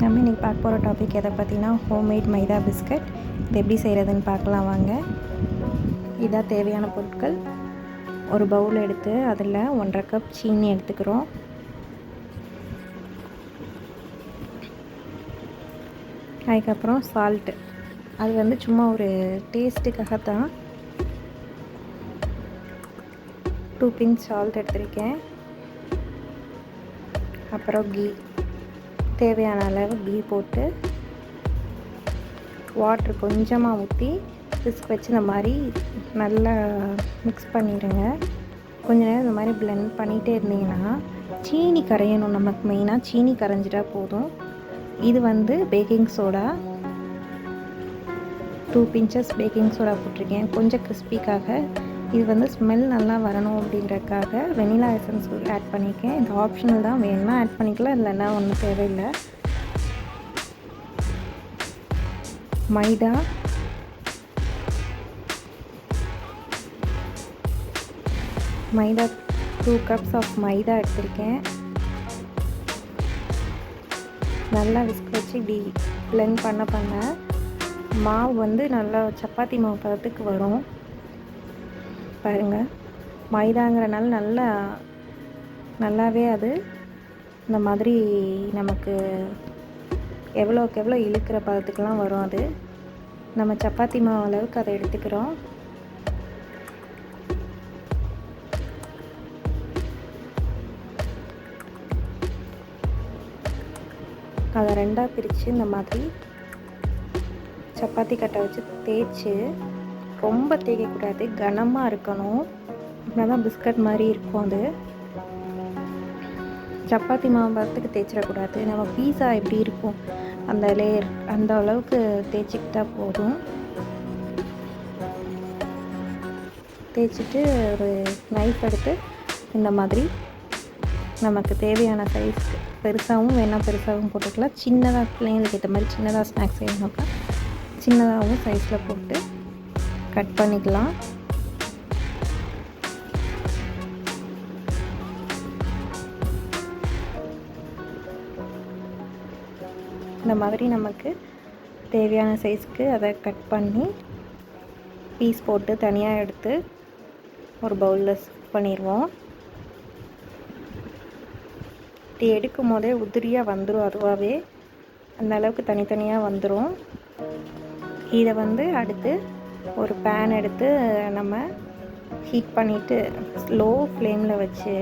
நம்ம இன்றைக்கி பார்க்க போகிற டாபிக் எதை பற்றினா ஹோம்மேட் மைதா பிஸ்கட். இது எப்படி செய்கிறதுன்னு பார்க்கலாம் வாங்க. இதான் தேவையான பொருட்கள். ஒரு பவுல் எடுத்து அதில் 1.5 கப் சீனி எடுத்துக்கிறோம். அதுக்கப்புறம் சால்ட்டு, அது சும்மா ஒரு டேஸ்ட்டுக்காகத்தான் 2 பிஞ்ச் சால்ட் எடுத்திருக்கேன். அப்புறம் கீ, தேவையான அளவு கீ போட்டு வாட்ரு கொஞ்சமாக ஊற்றி பிஸ்க் வச்சு இந்த மாதிரி நல்லா மிக்ஸ் பண்ணிடுங்க. கொஞ்ச நேரம் இந்த மாதிரி பிளெண்ட் பண்ணிகிட்டே இருந்தீங்கன்னா சீனி கரையணும். நமக்கு மெயினாக சீனி கரைஞ்சிட்டா போதும். இது baking soda 2 finches baking soda போட்டிருக்கேன், கொஞ்சம் கிறிஸ்பிக்காக. இது ஸ்மெல் நல்லா வரணும் அப்படின்றதுக்காக வெனிலா எசன்ஸ் ஆட் பண்ணியிருக்கேன். இது ஆப்ஷனல் தான், வேணும்னா ஆட் பண்ணிக்கலாம், இல்லைன்னா ஒன்றும் தேவையில்லை. மைதா, மைதா 2 கப்ஸ் ஆஃப் மைதா எடுத்திருக்கேன். நல்லா விஸ்க் வச்சு இப்படி பிளெண்ட் பண்ண மாவு நல்லா சப்பாத்தி மாவு பதத்துக்கு வரும். பாருங்கள், மைதாங்கிறனால நல்லாவே அது இந்த மாதிரி நமக்கு எவ்வளோக்கு எவ்வளோ இழுக்கிற பதத்துக்கெலாம் வரும். அது நம்ம சப்பாத்தி மாவு அளவுக்கு அதை எடுத்துக்கிறோம். அதை 2ஆக பிரித்து இந்த மாதிரி சப்பாத்தி கட்டை வச்சு தேய்ச்சி, ரொம்ப தேய்க்கக்கூடாது, கனமாக இருக்கணும். அப்படின்னா தான் பிஸ்கட் மாதிரி இருக்கும். அது சப்பாத்தி மாவு பதத்துக்கு தேய்ச்சிடக்கூடாது. நம்ம பீஸா எப்படி இருக்கும் அந்த லேயர், அந்த அளவுக்கு தேய்ச்சிக்கிட்டா போதும். தேய்ச்சிட்டு ஒரு நைஃப் எடுத்து இந்த மாதிரி நமக்கு தேவையான சைஸ்க்கு, பெருசாகவும் வேணால் பெருசாகவும் போட்டுக்கலாம். சின்னதாக பிள்ளைங்களுக்கு ஏற்ற மாதிரி சின்னதாக ஸ்நாக்ஸ் செய்யணும்னா சின்னதாகவும் சைஸில் போட்டு கட் பண்ணிக்கலாம். இந்த மாதிரி நமக்கு தேவையான சைஸ்க்கு அதை கட் பண்ணி பீஸ் போட்டு தனியாக எடுத்து ஒரு பவுலில் ஷிஃப்ட் பண்ணிடுவோம். இப்படி எடுக்கும் போதே உதிரியாக வந்துடும், அதுவாகவே அந்த அளவுக்கு தனித்தனியாக வந்துடும். இதை அடுத்து ஒரு பேன் எடுத்து நம்ம ஹீட் பண்ணிவிட்டு ஸ்லோ ஃப்ளேமில் வச்சு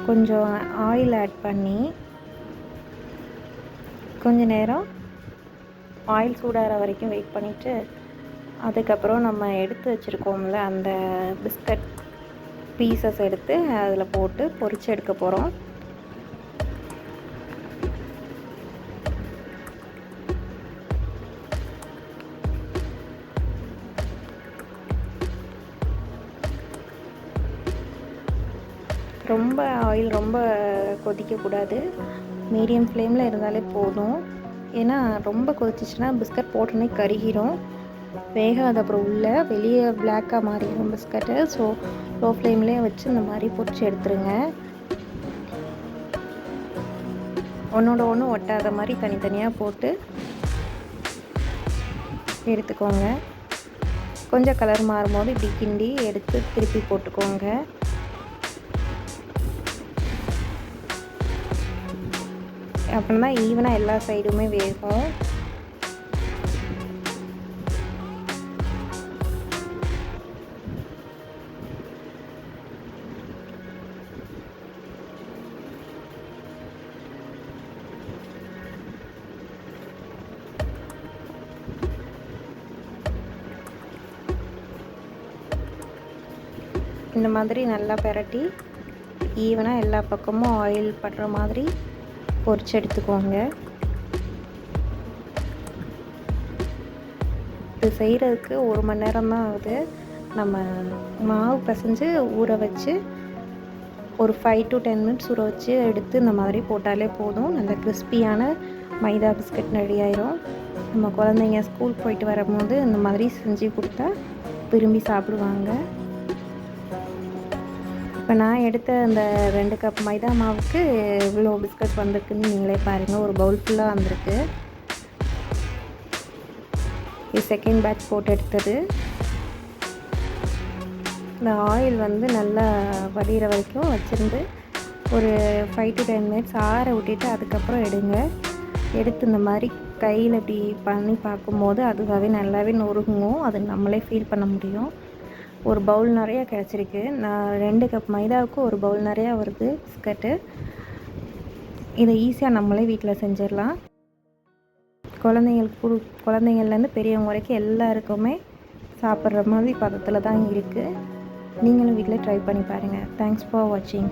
கொஞ்சம் ஆயில் ஆட் பண்ணி கொஞ்ச நேரம் ஆயில் சூடாகிற வரைக்கும் வெயிட் பண்ணிவிட்டு, அதுக்கப்புறம் நம்ம எடுத்து வச்சுருக்கோம்ல அந்த பிஸ்கட் பீசஸ் எடுத்து அதில் போட்டு பொரிச்சு எடுக்க போகிறோம். ரொம்ப ஆயில் ரொம்ப கொதிக்கக்கூடாது, மீடியம் ஃப்ளேமில் இருந்தாலே போதும். ஏன்னா ரொம்ப கொதிச்சிச்சுன்னா பிஸ்கட் போட்டோன்னே கருகிரும், வேகாது. அப்புறம் வெளியே பிளாக்காக மாறிடும் பிஸ்கட்டு. ஸோ லோ ஃப்ளேம்லேயே வச்சு இந்த மாதிரி பொரிச்சு எடுத்துருங்க. ஒன்றோட ஒன்று ஒட்டாத மாதிரி தனித்தனியாக போட்டு எடுத்துக்கோங்க. கொஞ்சம் கலர் மாறும்போது இப்படி கிண்டி எடுத்து திருப்பி போட்டுக்கோங்க. அப்படின்னா ஈவனாக எல்லா சைடுமே வேகும். இந்த மாதிரி நல்லா பிரட்டி ஈவனாக எல்லா பக்கமும் ஆயில் படுற மாதிரி பொரிச்சு எடுத்துக்கோங்க. இது செய்கிறதுக்கு 1 மணி நேரம் தான் ஆகுது. நம்ம மாவு பிசைஞ்சு ஊற வச்சு ஒரு 5 to 10 மினிட்ஸ் ஊற வச்சு எடுத்து இந்த மாதிரி போட்டாலே போதும். நல்ல கிறிஸ்பியான மைதா பிஸ்கட் ரெடி ஆயிரும். நம்ம குழந்தைங்க ஸ்கூல் போயிட்டு வரும்போது இந்த மாதிரி செஞ்சு கொடுத்தா விரும்பி சாப்பிடுவாங்க. இப்போ நான் எடுத்த அந்த 2 கப் மைதா மாவுக்கு இவ்வளோ பிஸ்கட் வந்திருக்குன்னு நீங்களே பாருங்கள். ஒரு பவுல் ஃபுல்லாக வந்திருக்கு. இது செகண்ட் பேட்ச் போட்டு எடுத்தது. இந்த ஆயில் வந்து நல்லா வடிகிற வரைக்கும் வச்சுருந்து ஒரு 5 to 10 மினிட்ஸ் ஆற விட்டுட்டு அதுக்கப்புறம் எடுங்க. எடுத்து இந்த மாதிரி கையில் இப்படி பண்ணி பார்க்கும்போது அதுவாகவே நல்லாவே நொறுங்கும். அது நம்மளே ஃபீல் பண்ண முடியும். ஒரு பவுல் நிறையா கிடச்சிருக்கு. நான் 2 கப் மாவுக்கு ஒரு பவுல் நிறையா வருது பிஸ்கட்டு. இதை ஈஸியாக நம்மளே வீட்டில் செஞ்சிடலாம். குழந்தைங்கள்லேருந்து பெரியவங்க வரைக்கும் எல்லாருக்குமே சாப்பிட்ற மாதிரி பதத்தில் தான் இருக்குது. நீங்களும் வீட்டில் ட்ரை பண்ணி பாருங்கள். தேங்க்ஸ் ஃபார் வாட்சிங்.